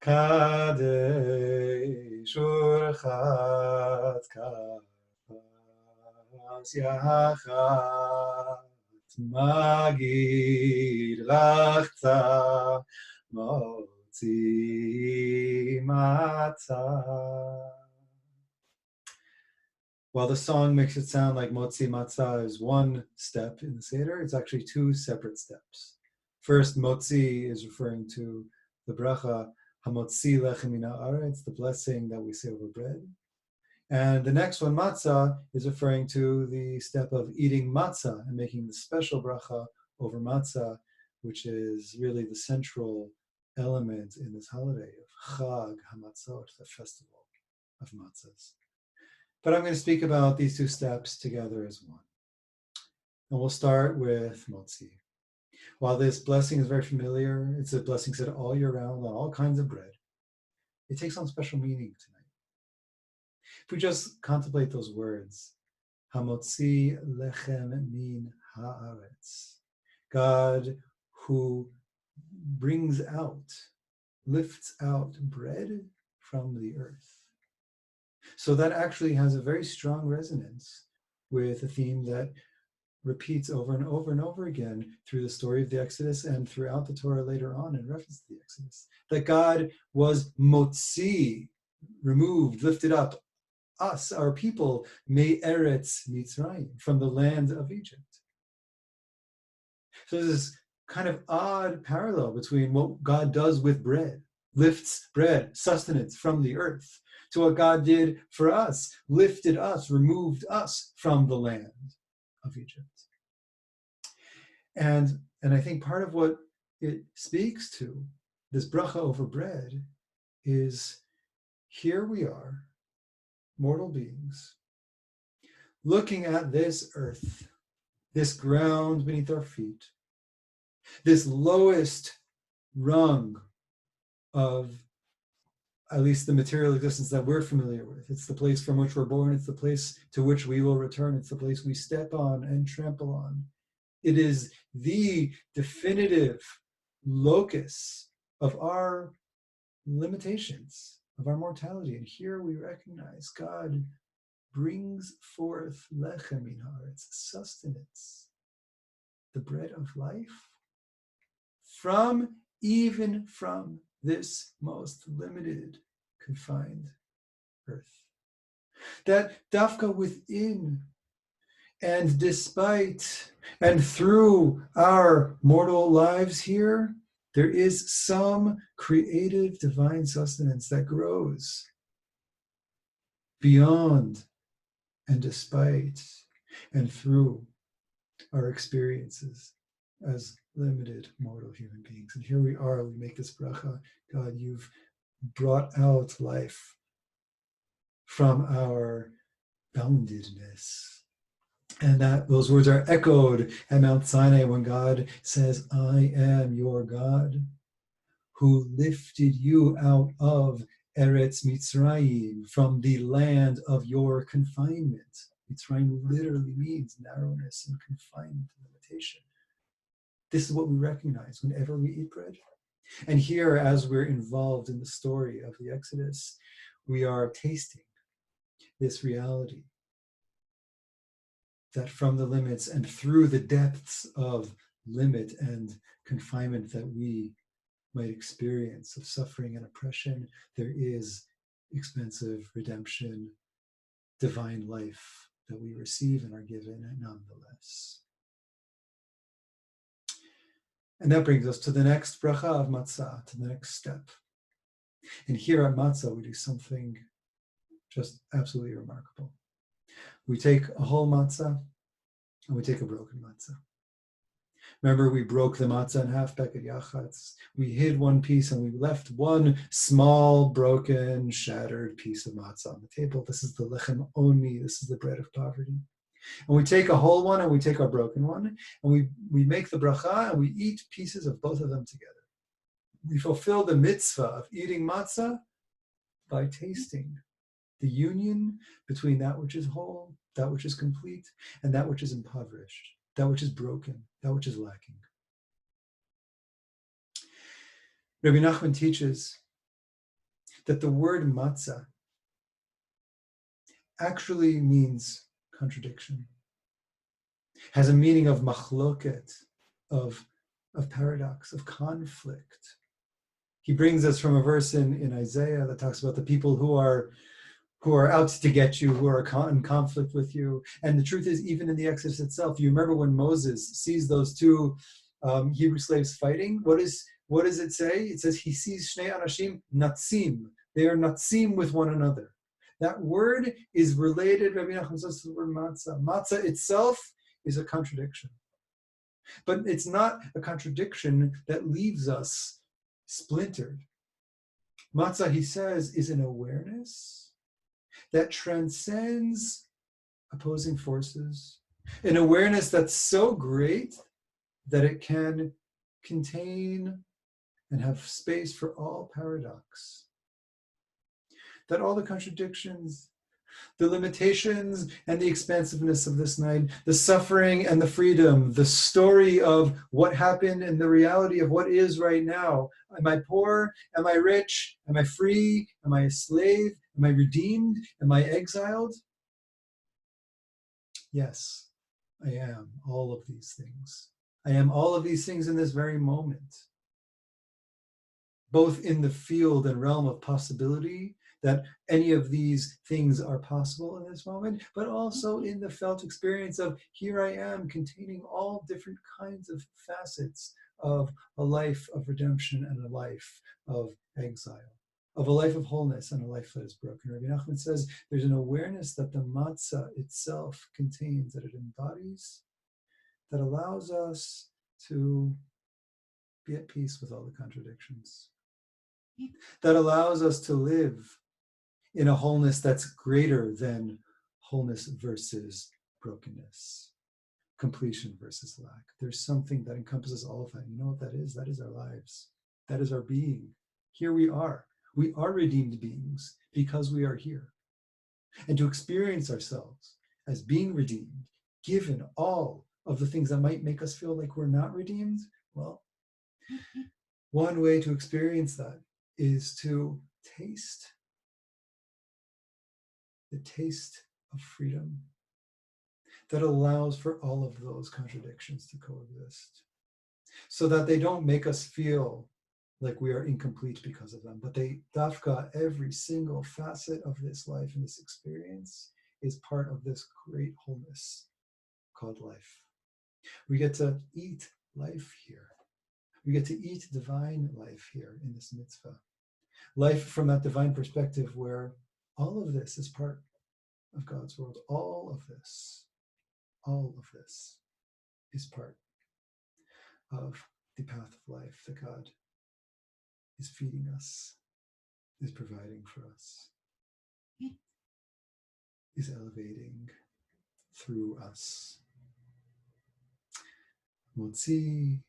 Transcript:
Kadesh Urchat Kafas Yachat Magid Rachta Motzi-Matzah. While the song makes it sound like Motzi-Matzah is one step in the Seder, it's actually two separate steps. First, Motzi is referring to the bracha Hamotzi lechem min haaretz, the blessing that we say over bread. And the next one, Matzah, is referring to the step of eating matzah and making the special bracha over matzah, which is really the central element in this holiday of Chag HaMatzot, the festival of matzahs. But I'm going to speak about these two steps together as one. And we'll start with Motzi. While this blessing is very familiar, it's a blessing said all year round on all kinds of bread. It takes on special meaning tonight. If we just contemplate those words, Hamotzi lechem min haaretz, God who brings out, lifts out bread from the earth. So that actually has a very strong resonance with a theme that repeats over and over and over again through the story of the Exodus and throughout the Torah later on in reference to the Exodus. That God was motzi, removed, lifted up, us, our people, me'eretz Mitzrayim, from the land of Egypt. So there's this kind of odd parallel between what God does with bread, lifts bread, sustenance from the earth, to what God did for us, lifted us, removed us from the land of Egypt. And I think part of what it speaks to, this bracha over bread, is here we are, mortal beings, looking at this earth, this ground beneath our feet, this lowest rung of at least the material existence that we're familiar with. It's the place from which we're born. It's the place to which we will return. It's the place we step on and trample on. It is the definitive locus of our limitations, of our mortality. And here we recognize God brings forth lechem min haaretz, sustenance, the bread of life, even from this most limited, confined earth. That dafka within and despite and through our mortal lives here, there is some creative divine sustenance that grows beyond and despite and through our experiences as limited mortal human beings. And here we are, we make this bracha. God, you've brought out life from our boundedness. And those words are echoed at Mount Sinai when God says, I am your God who lifted you out of Eretz Mitzrayim, from the land of your confinement. Mitzrayim literally means narrowness and confinement and limitation. This is what we recognize whenever we eat bread. And here, as we're involved in the story of the Exodus, we are tasting this reality that from the limits and through the depths of limit and confinement that we might experience of suffering and oppression, there is expensive redemption, divine life that we receive and are given nonetheless. And that brings us to the next bracha of matzah, to the next step. And here at matzah, we do something just absolutely remarkable. We take a whole matzah and we take a broken matzah. Remember, we broke the matzah in half, beket yachatz. We hid one piece and we left one small, broken, shattered piece of matzah on the table. This is the lechem oni, this is the bread of poverty. And we take a whole one and we take our broken one, and we make the bracha and we eat pieces of both of them together. We fulfill the mitzvah of eating matzah by tasting the union between that which is whole, that which is complete, and that which is impoverished, that which is broken, that which is lacking. Rabbi Nachman teaches that the word matzah actually means contradiction, has a meaning of machloket, of paradox, of conflict. He brings us from a verse in Isaiah that talks about the people who are out to get you, who are in conflict with you. And the truth is, even in the Exodus itself, you remember when Moses sees those two Hebrew slaves fighting? What does it say? It says he sees Shnei Anashim Natzim. They are Natzim with one another. That word is related, Rabbi Nachman says, to the word matzah. Matzah itself is a contradiction. But it's not a contradiction that leaves us splintered. Matzah, he says, is an awareness that transcends opposing forces, an awareness that's so great that it can contain and have space for all paradox. That all the contradictions, the limitations and the expansiveness of this night, the suffering and the freedom, the story of what happened and the reality of what is right now. Am I poor? Am I rich? Am I free? Am I a slave? Am I redeemed? Am I exiled? Yes, I am all of these things. I am all of these things in this very moment, both in the field and realm of possibility, that any of these things are possible in this moment, but also in the felt experience of here I am, containing all different kinds of facets of a life of redemption and a life of exile, of a life of wholeness and a life that is broken. Rabbi Nachman says there's an awareness that the matzah itself contains, that it embodies, that allows us to be at peace with all the contradictions, that allows us to live in a wholeness that's greater than wholeness versus brokenness, completion versus lack. There's something that encompasses all of that. You know what that is? That is our lives. That is our being. Here we are. We are redeemed beings because we are here. And to experience ourselves as being redeemed, given all of the things that might make us feel like we're not redeemed, well, one way to experience that is to taste the taste of freedom that allows for all of those contradictions to coexist, so that they don't make us feel like we are incomplete because of them, but they, dafka, every single facet of this life and this experience is part of this great wholeness called life. We get to eat life here. We get to eat divine life here in this mitzvah. Life from that divine perspective where all of this is part of God's world. All of this is part of the path of life that God is feeding us, is providing for us, is elevating through us. Motzi-Matzah.